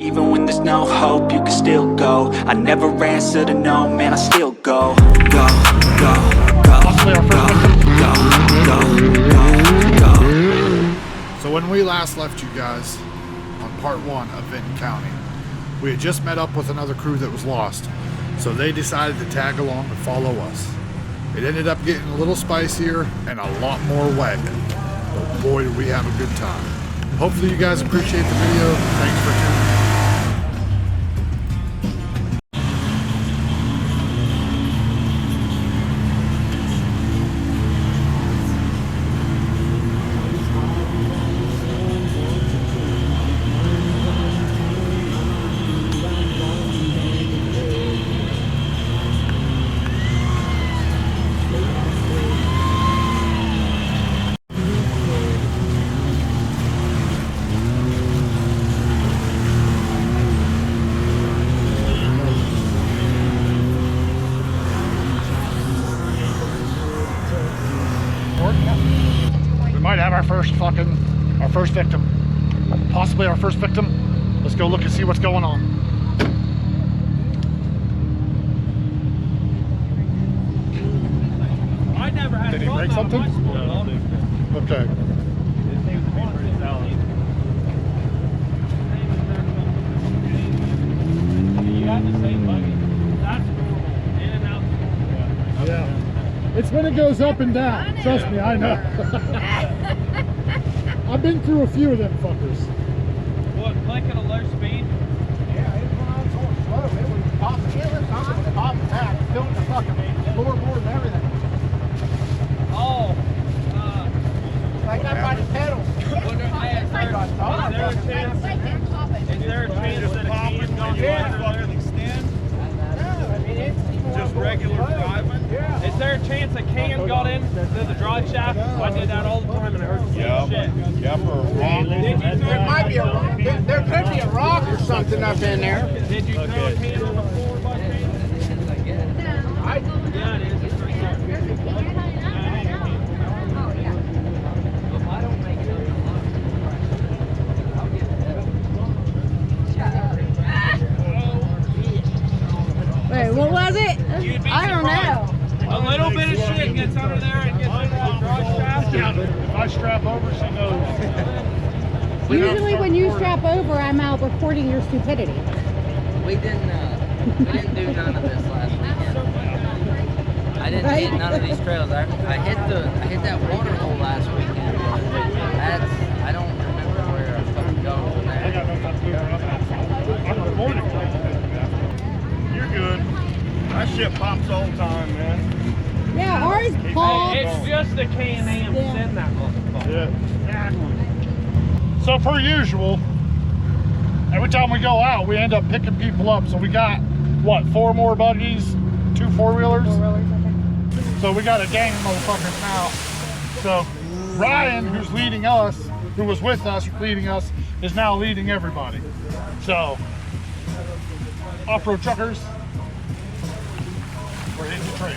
Even when there's no hope, you can still go. I never answer to no, man, I still go. Go, go, go, go. So when we last left you guys on part 1 of Vinton County, we had just met up with another crew that was lost. So they decided to tag along and follow us. It ended up getting a little spicier and a lot more wet. But boy, did we have a good time. Hopefully you guys appreciate the video. Thanks for tuning in. We might have our first victim. Possibly our first victim. Let's go look and see what's going on. I never had. Did he break something? Okay. It seems to be pretty solid. You got the same buggy. That's normal. In and out. Yeah. It's when it goes up and down. Trust me, I know. I've been through a few of them fuckers. What, click at a low speed? Yeah, it was when I was going slow. It was popping. It was popping back, filling the fucking floorboard and everything. Oh. Like I by the pedals. Is there a chance that a can gone fucking extend? No, I mean it's Just regular driving? Yeah. Is there a chance a can got in through the drive shaft? I did that all the time and it hurts shit. Yep, or a rock. There might be a rock. There could be a rock or something up in there. Did you throw a can on the floor by chance? Yeah, it is. It's right there. Wait, what was it? You'd be I don't know. A little bit of shit gets under there and gets into the drive shaft. If I strap over, she knows. Usually when you strap over, I'm out recording your stupidity. We didn't do none of this last weekend. I didn't hit none of these trails. I hit that water hole last weekend. I don't remember where I fucking go from there. I got no time to do that. I'm recording. You're good. That shit pops all the time, man. Yeah, ours pops. It's just the Can-Am in that motherfucker. Yeah. So per usual, every time we go out, we end up picking people up. So we got, what, 4 more buggies, 2 4-wheelers? 4-wheelers, I think. So we got a gang of motherfuckers now. So Ryan, who's leading us, who was with us, leading us, is now leading everybody. So, Off-Road Truckers, we're hitting the trail.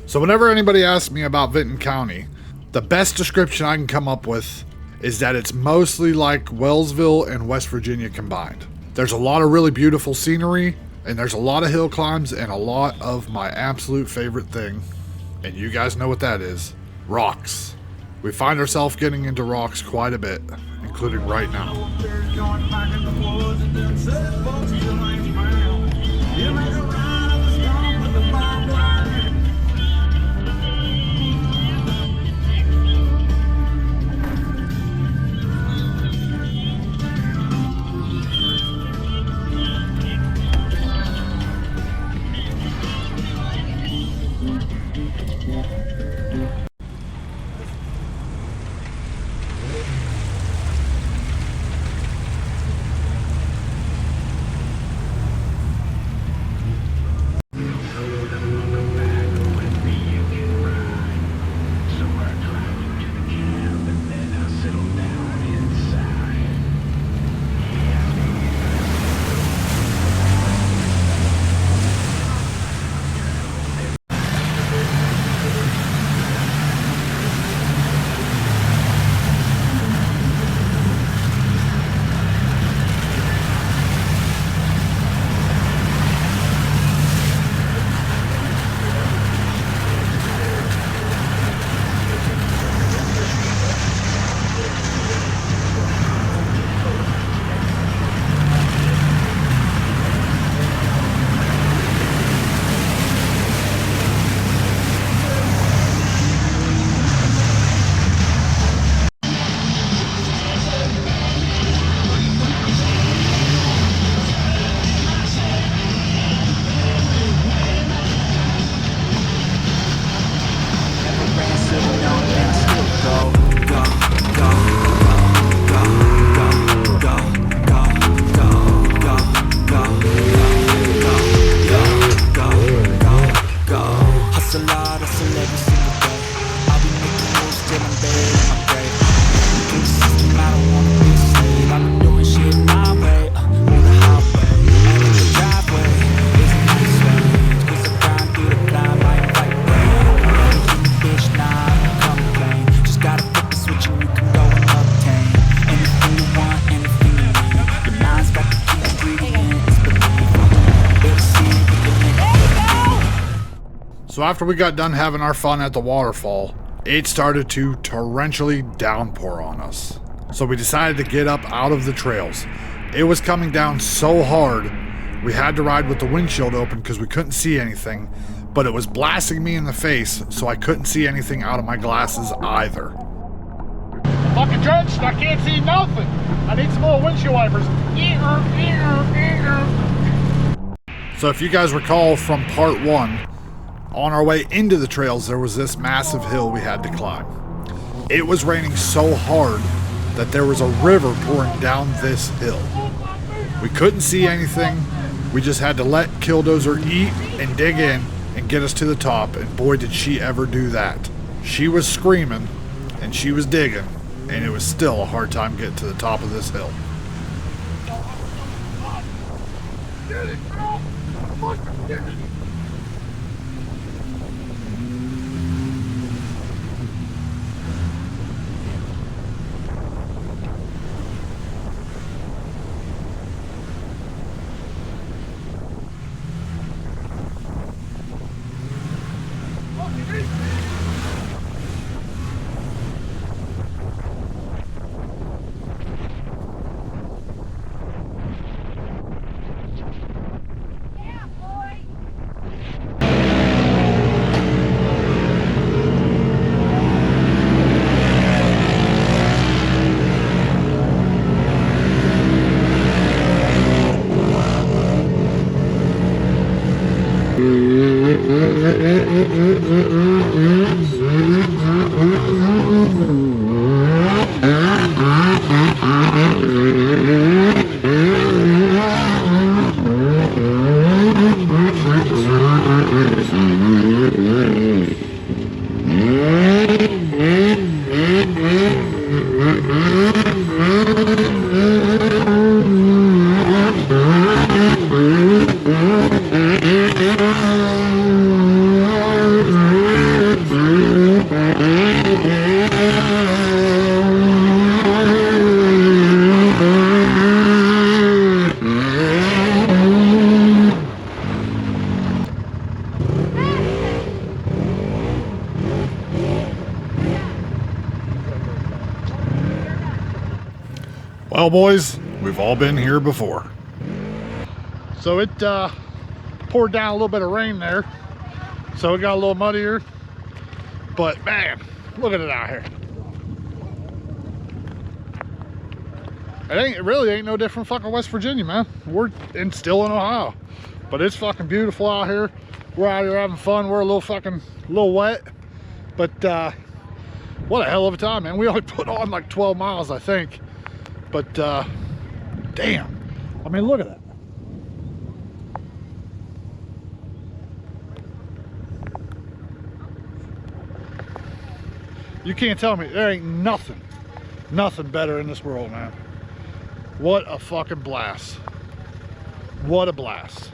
So whenever anybody asks me about Vinton County, the best description I can come up with is that it's mostly like Wellsville and West Virginia combined. There's a lot of really beautiful scenery, and there's a lot of hill climbs, and a lot of my absolute favorite thing, and you guys know what that is, rocks. We find ourselves getting into rocks quite a bit, including right now. have known, man, I still go, go, go, go, go, go, go, go, go, go, go, go, go. Hustle hard, hustle every single day. I'll be making moves till I'm buried in my grave. Through the system, I don't wanna be a slave. I've been doing shit my way, on the highway, and in the driveway. Isn't that strange? 'Cause I grind through the climb like white rain. Never keep the bitch, nah, I don't complain. Just gotta flip the switch and you can go and obtain anything you want, anything you need. Your mind's got the key ingredients, believe. Better see if you can make it. So after we got done having our fun at the waterfall, it started to torrentially downpour on us. So we decided to get up out of the trails. It was coming down so hard, we had to ride with the windshield open because we couldn't see anything, but it was blasting me in the face, so I couldn't see anything out of my glasses either. I'm fucking drenched. I can't see nothing. I need some more windshield wipers. So if you guys recall from part 1, on our way into the trails, there was this massive hill we had to climb. It was raining so hard that there was a river pouring down this hill. We couldn't see anything. We just had to let KillDozer eat and dig in and get us to the top, and boy did she ever do that. She was screaming and she was digging, and it was still a hard time getting to the top of this hill. Get it, girl. Fucking get it. Well, boys, we've all been here before. So it poured down a little bit of rain there, so it got a little muddier, but man, look at it out here. It really ain't no different fucking West Virginia, man. We're still in Ohio, but it's fucking beautiful out here. We're out here having fun. We're a little wet, but what a hell of a time, man. We only put on like 12 miles, I think, but damn, I mean, look at that. You can't tell me there ain't nothing better in this world, man. What a fucking blast. What a blast.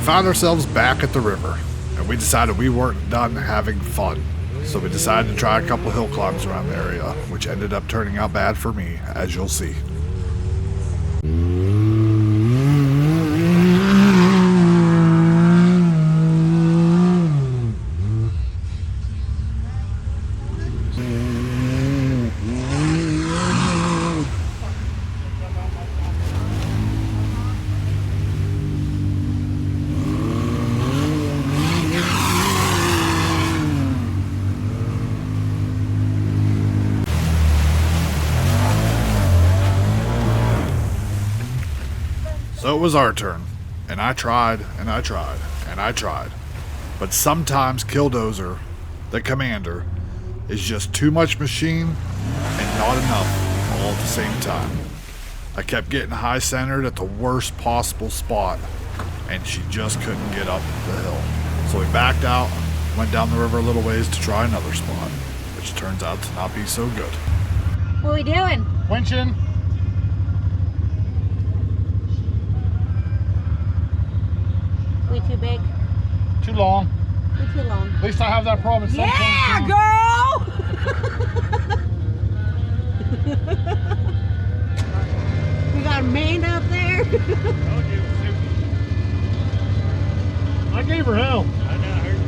found ourselves back at the river, and we decided we weren't done having fun. So we decided to try a couple hill climbs around the area, which ended up turning out bad for me, as you'll see. So it was our turn, and I tried, and I tried, and I tried. But sometimes KillDozer, the commander, is just too much machine and not enough all at the same time. I kept getting high centered at the worst possible spot, and she just couldn't get up the hill. So we backed out, went down the river a little ways to try another spot, which turns out to not be so good. What are we doing? Winching. We too big? Too long. We too long. At least I have that problem. At some point in time. Girl! We got Amanda up there. I gave her hell. I know, I heard.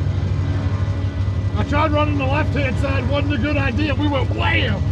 I tried running the left-hand side. Wasn't a good idea. We went wham!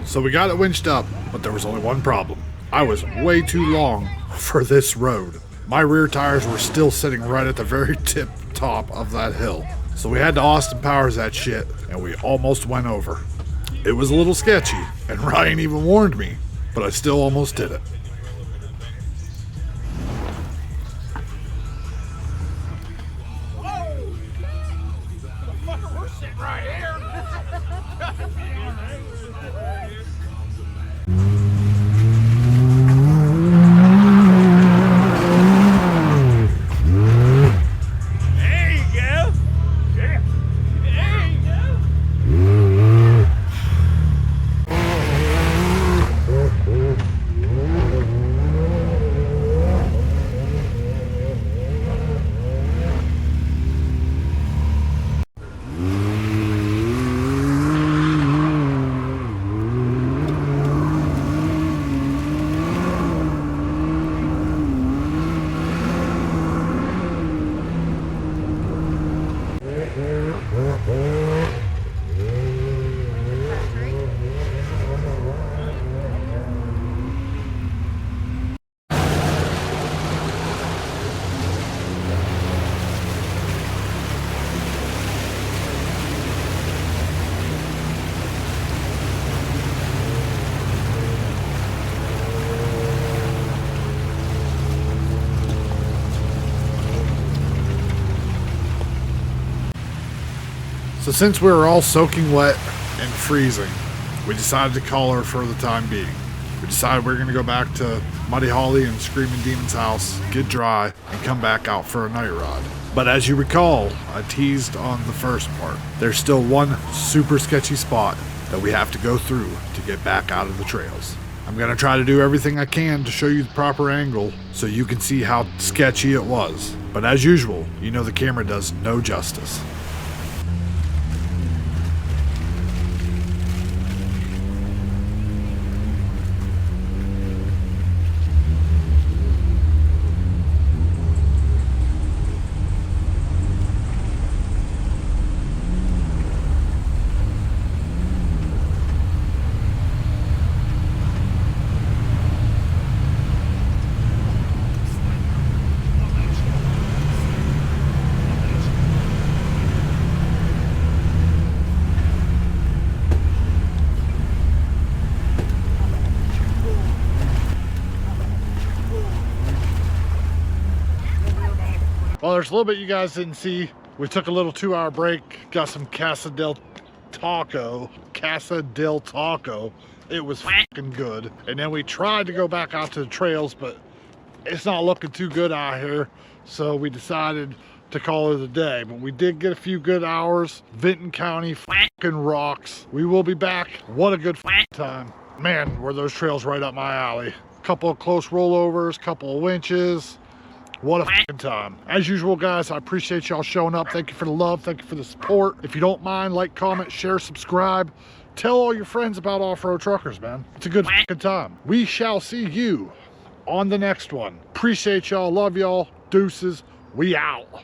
So we got it winched up, but there was only one problem. I was way too long for this road. My rear tires were still sitting right at the very tip top of that hill. So we had to Austin Powers that shit, and we almost went over. It was a little sketchy, and Ryan even warned me, but I still almost did it. We're sitting right here. There you go. Yeah. There you go. So since we were all soaking wet and freezing, we decided to call her for the time being. We decided we were going to go back to Muddy Holly and Screaming Demon's house, get dry, and come back out for a night ride. But as you recall, I teased on the first part, there's still one super sketchy spot that we have to go through to get back out of the trails. I'm going to try to do everything I can to show you the proper angle so you can see how sketchy it was. But as usual, you know the camera does no justice. Well, there's a little bit you guys didn't see We took a little 2-hour break, got some Casa del Taco. It was fucking good. And then we tried to go back out to the trails, but it's not looking too good out here. So we decided to call it a day. But we did get a few good hours. Vinton County fucking rocks. We will be back. What a good time. Man, were those trails right up my alley. Couple of close rollovers, couple of winches. What a fucking time. As usual, guys, I appreciate y'all showing up. Thank you for the love. Thank you for the support. If you don't mind, like, comment, share, subscribe. Tell all your friends about Off-Road Truckers, man. It's a good fucking time. We shall see you on the next one. Appreciate y'all. Love y'all. Deuces. We out.